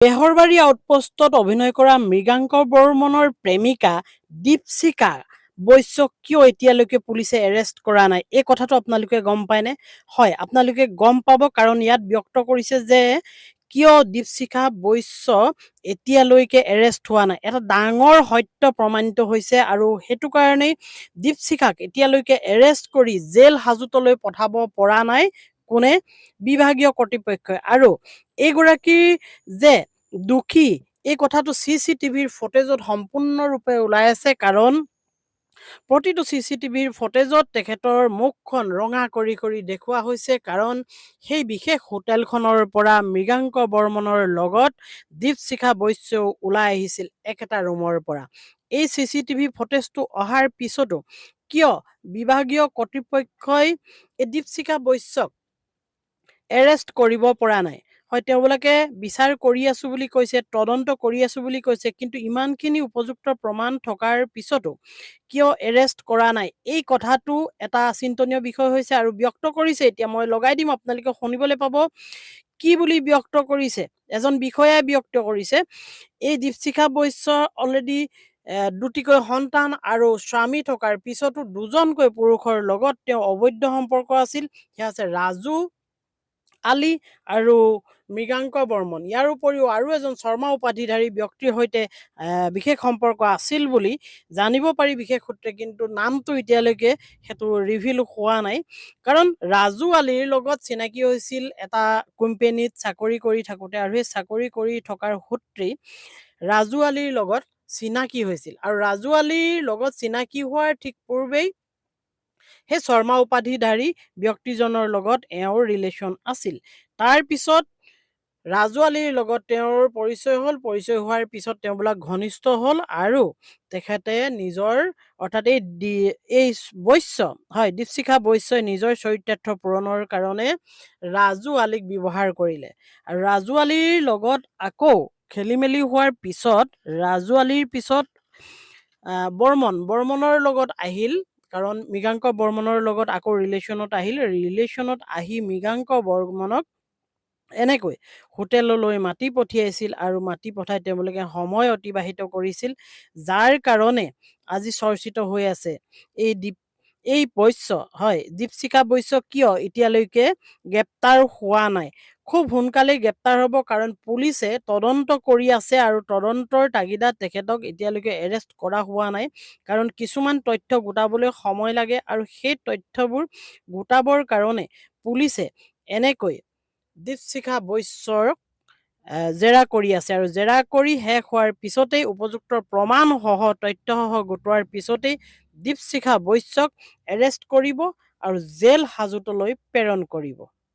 বেহৰবাৰী আউটপোষ্টত অভিনয় কৰা মৃগাংক বৰ্মনৰ প্ৰেমিকা দীপশিখা বৈশ্যক কিয় এতিয়ালৈকে পুলিচে এৰেষ্ট কৰা নাই, এই কথাটো আপোনালোকে গম পায়নে? হয়, আপোনালোকে গম পাব, কাৰণ ইয়াত ব্যক্ত কৰিছে যে কিয় দীপশিখা বৈশ্য এতিয়ালৈকে এৰেষ্ট হোৱা নাই। এটা ডাঙৰ সত্য প্ৰমাণিত হৈছে, আৰু সেইটো কাৰণেই দীপশিখাক এতিয়ালৈকে এৰেষ্ট কৰি জেল হাজোতলৈ পঠাব পৰা নাই কোনে? বিভাগীয় কৰ্তৃপক্ষই। আৰু এইগৰাকী যে দোষী, এই কথাটো CCTVৰ ফুটেজত সম্পূৰ্ণৰূপে ওলাই আছে, কাৰণ প্ৰতিটো CCTVৰ ফুটেজত তেখেতৰ মুখখন ৰঙা কৰি কৰি দেখুওৱা হৈছে, কাৰণ সেই বিশেষ হোটেলখনৰ পৰা মৃগাংক বৰ্মনৰ লগত দীপশিখা বৈশ্যও ওলাই আহিছিল একেটা ৰুমৰ পৰা। এই CCTV ফুটেজটো অহাৰ পিছতো কিয় বিভাগীয় কৰ্তৃপক্ষই এই দীপশিখা বৈশ্যক এৰেষ্ট কৰিব পৰা নাই? হয়, তেওঁলোকে বিচাৰ কৰি আছো বুলি কৈছে, তদন্ত কৰি আছো বুলি কৈছে, কিন্তু ইমানখিনি উপযুক্ত প্ৰমাণ থকাৰ পিছতো কিয় এৰেষ্ট কৰা নাই, এই কথাটো এটা চিন্তনীয় বিষয় হৈছে আৰু ব্যক্ত কৰিছে। এতিয়া মই লগাই দিম, আপোনালোকে শুনিবলৈ পাব কি বুলি ব্যক্ত কৰিছে। এজন বিষয়াই ব্যক্ত কৰিছে, এই দীপশিখা বৈশ্য অলৰেডি দুটিকৈ সন্তান আৰু স্বামী থকাৰ পিছতো দুজনকৈ পুৰুষৰ লগত তেওঁ অবৈধ সম্পৰ্ক আছিল। সেয়া আছে ৰাজু আলী আৰু মৃগাংক বৰ্মন। ইয়াৰ উপৰিও আৰু এজন শৰ্মা উপাধিধাৰী ব্যক্তিৰ সৈতে বিশেষ সম্পৰ্ক আছিল বুলি জানিব পাৰি বিশেষ সূত্ৰে, কিন্তু নামটো এতিয়ালৈকে সেইটো ৰিভিল হোৱা নাই। কাৰণ ৰাজু আলীৰ লগত চিনাকি হৈছিল এটা কোম্পেনীত চাকৰি কৰি থাকোঁতে, আৰু সেই চাকৰি কৰি থকাৰ সূত্ৰেই ৰাজু আলীৰ লগত চিনাকি হৈছিল, আৰু ৰাজু আলীৰ লগত চিনাকি হোৱাৰ ঠিক পূৰ্বেই সেই শৰ্মা উপাধিধাৰী ব্যক্তিজনৰ লগত এওঁৰ ৰিলেশ্যন আছিল। তাৰ পিছত ৰাজু আলীৰ লগত তেওঁৰ পৰিচয় হ'ল, পৰিচয় হোৱাৰ পিছত তেওঁবিলাক ঘনিষ্ঠ হ'ল, আৰু তেখেতে নিজৰ অৰ্থাৎ এই বৈশ্য, হয়, দীপশিখা বৈশ্যই নিজৰ চৰিতাৰ্থ পূৰণৰ কাৰণে ৰাজু আলীক ব্যৱহাৰ কৰিলে। আৰু ৰাজু আলীৰ লগত আকৌ খেলি মেলি হোৱাৰ পিছত ৰাজু আলীৰ পিছত বৰ্মনৰ লগত আহিল, কাৰণ মৃগাংক বৰ্মনৰ লগত আকৌ ৰিলেশ্যনত আহিল। ৰিলেশ্যনত আহি মৃগাংক বৰ্মনক এনেকৈ হোটেললৈ মাতি পঠিয়াইছিল, আৰু মাতি পঠাই তেওঁলোকে সময় অতিবাহিত কৰিছিল, যাৰ কাৰণে আজি চৰ্চিত হৈ আছে এই বৈশ্য, হয়, দীপশিখা বৈশ্য কিয় এতিয়ালৈকে গ্ৰেপ্তাৰ হোৱা নাই। খুব সোনকালেই গ্ৰেপ্তাৰ হ'ব, কাৰণ পুলিচে তদন্ত কৰি আছে, আৰু তদন্তৰ তাগিদাত তেখেতক এতিয়ালৈকে এৰেষ্ট কৰা হোৱা নাই, কাৰণ কিছুমান তথ্য গোটাবলৈ সময় লাগে, আৰু সেই তথ্যবোৰ গোটাবৰ কাৰণে পুলিচে এনেকৈ দীপশিখা বৈশ্যক জেৰা কৰি আছে, আৰু জেৰা কৰি শেষ হোৱাৰ পিছতেই উপযুক্ত প্ৰমাণসহ তথ্যসহ গোটোৱাৰ পিছতেই দীপশিখা বৈশ্যক এৰেষ্ট কৰিব আৰু জেল হাজোতলৈ প্ৰেৰণ কৰিব।